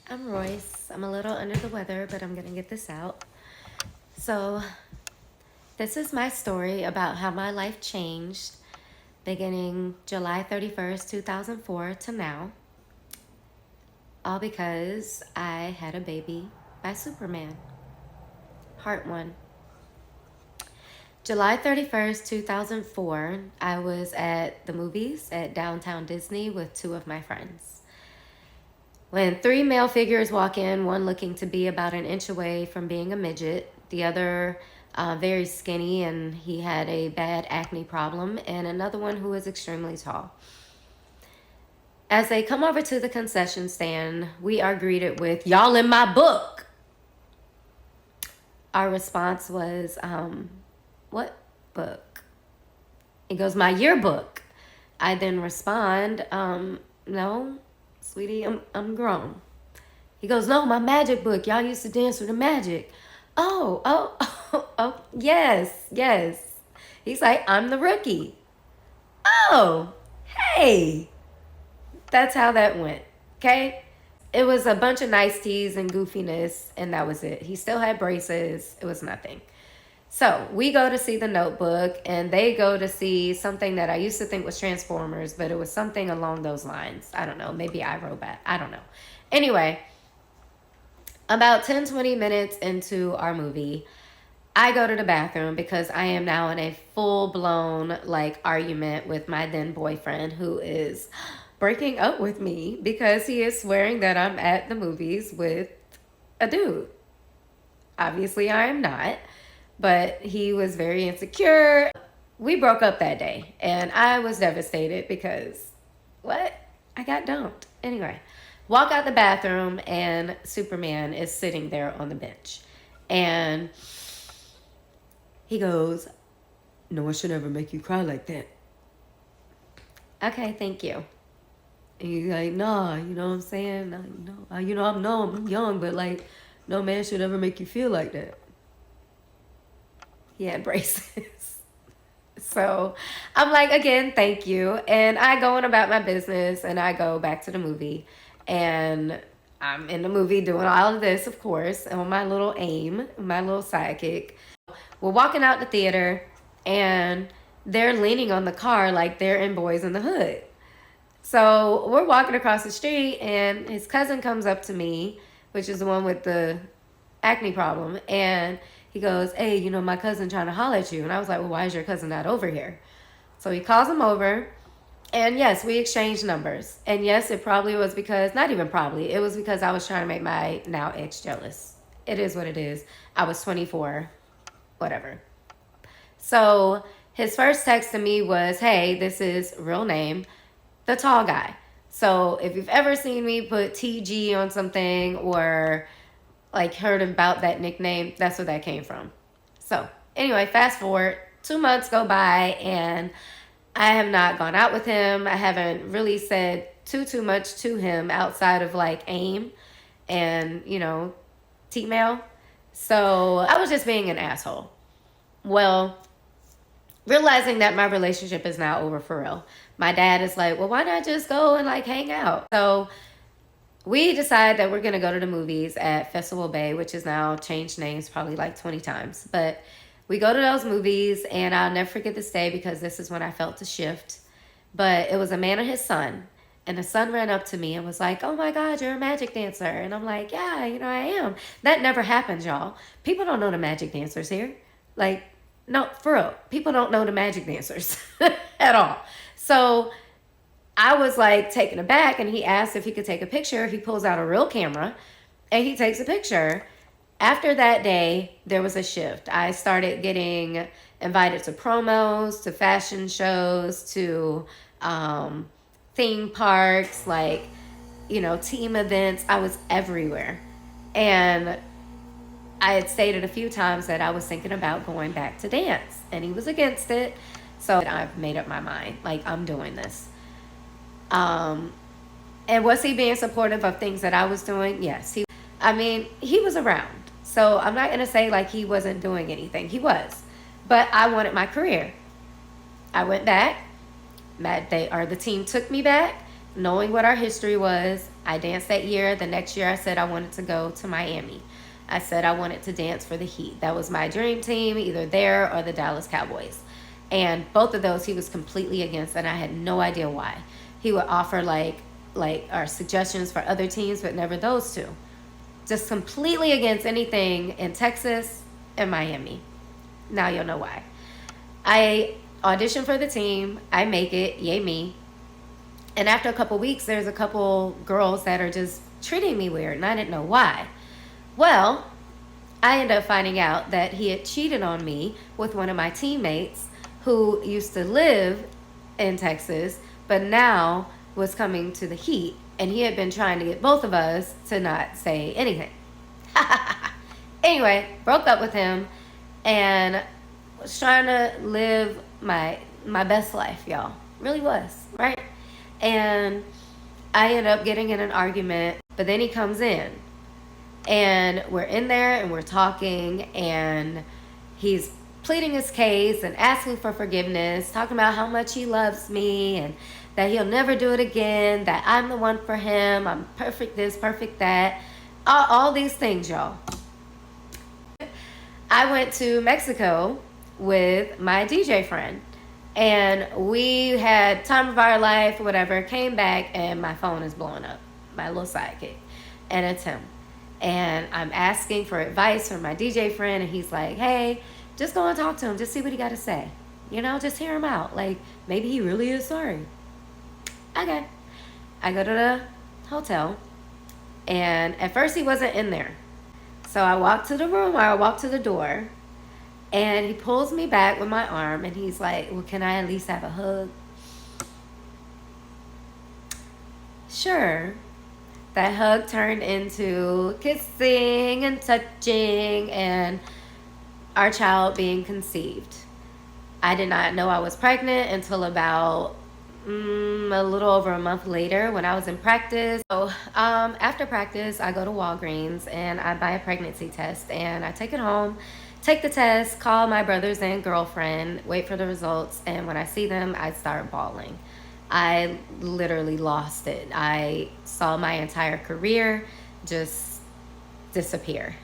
I'm Royce. I'm a little under the weather, but I'm gonna get this out. So, this is my story about how my life changed beginning July 31st, 2004 to now. All because I had a baby by Superman. Part 1. July 31st, 2004, I was at the movies at downtown Disney with two of my friends. When three male figures walk in, one looking to be about an inch away from being a midget, the other very skinny and he had a bad acne problem, and another one who was extremely tall. As they come over to the concession stand, we are greeted with, "Y'all in my book." Our response was, "What book?" He goes, "My yearbook." I then respond, "No, sweetie, I'm grown." He goes, "No, my magic book. Y'all used to dance with the magic." Oh, yes, yes. He's like, "I'm the rookie." Oh, hey. That's how that went. Okay? It was a bunch of nice teas and goofiness, and that was it. He still had braces. It was nothing. So we go to see The Notebook, and they go to see something that I used to think was Transformers, but it was something along those lines. I don't know. Maybe iRobot. I don't know. Anyway, about 10-20 minutes into our movie, I go to the bathroom because I am now in a full-blown argument with my then boyfriend, who is breaking up with me because he is swearing that I'm at the movies with a dude. Obviously, I am not, but he was very insecure. We broke up that day, and I was devastated because, what? I got dumped. Anyway, walk out the bathroom, and Superman is sitting there on the bench. And he goes, "No one should ever make you cry like that." Okay, thank you. And he's like, "Nah, you know what I'm saying? I'm young, but no man should ever make you feel like that." He had braces. So I'm like, again, thank you. And I go on about my business and I go back to the movie. And I'm in the movie doing all of this, of course, on my little aim, my little sidekick. We're walking out the theater and they're leaning on the car like they're in Boys in the Hood. So we're walking across the street and his cousin comes up to me, which is the one with the acne problem, and he goes, "Hey, my cousin trying to holler at you." And I was like, "Well, why is your cousin not over here?" So he calls him over, and yes, we exchanged numbers. And yes, it probably was because, not even probably, it was because I was trying to make my now ex jealous. It is what it is. I was 24, whatever. So his first text to me was, "Hey, this is real name, the tall guy." So if you've ever seen me put TG on something or heard about that nickname, that's where that came from. So anyway, fast forward, 2 months go by and I have not gone out with him. I haven't really said too much to him outside of AIM and T-mail. So I was just being an asshole. Well, realizing that my relationship is now over for real, my dad is like, "Well, why not just go and hang out?" So we decide that we're going to go to the movies at Festival Bay, which has now changed names probably 20 times. But we go to those movies, and I'll never forget this day because this is when I felt the shift. But it was a man and his son. And the son ran up to me and was like, "Oh my God, you're a magic dancer." And I'm like, "Yeah, I am." That never happens, y'all. People don't know the magic dancers here. No, for real. People don't know the magic dancers at all. So I was taken aback, and he asked if he could take a picture. He pulls out a real camera and he takes a picture. After that day, there was a shift. I started getting invited to promos, to fashion shows, to theme parks, team events. I was everywhere. And I had stated a few times that I was thinking about going back to dance, and he was against it. So I've made up my mind. I'm doing this. And was he being supportive of things that I was doing? Yes. He was around. So I'm not going to say he wasn't doing anything. He was. But I wanted my career. I went back. The team took me back. Knowing what our history was, I danced that year. The next year I said I wanted to go to Miami. I said I wanted to dance for the Heat. That was my dream team, either there or the Dallas Cowboys. And both of those he was completely against, and I had no idea why. He would offer like our suggestions for other teams, but never those two. Just completely against anything in Texas and Miami. Now you'll know why. I audition for the team. I make it. Yay me. And after a couple weeks, there's a couple girls that are just treating me weird, and I didn't know why. Well, I ended up finding out that he had cheated on me with one of my teammates who used to live in Texas, but now was coming to the Heat, and he had been trying to get both of us to not say anything. Anyway, broke up with him and was trying to live my best life, y'all. Really was, right? And I ended up getting in an argument, but then he comes in and we're in there and we're talking, and he's pleading his case and asking for forgiveness, talking about how much he loves me and that he'll never do it again, that I'm the one for him, I'm perfect this, perfect that, all these things, y'all. I went to Mexico with my DJ friend, and we had time of our life, whatever. Came back and my phone is blowing up, my little sidekick, and it's him. And I'm asking for advice from my DJ friend, and he's like, hey, just go and talk to him, just see what he got to say, just hear him out, like maybe he really is sorry. Okay. I go to the hotel, and at first he wasn't in there. So I walk to the room, or I walk to the door, and he pulls me back with my arm, and he's like, well, can I at least have a hug? Sure. That hug turned into kissing and touching and our child being conceived. I did not know I was pregnant until about a little over a month later when I was in practice. So after practice, I go to Walgreens and I buy a pregnancy test, and I take it home, take the test, call my brothers and girlfriend, wait for the results, and when I see them, I start bawling. I literally lost it. I saw my entire career just disappear.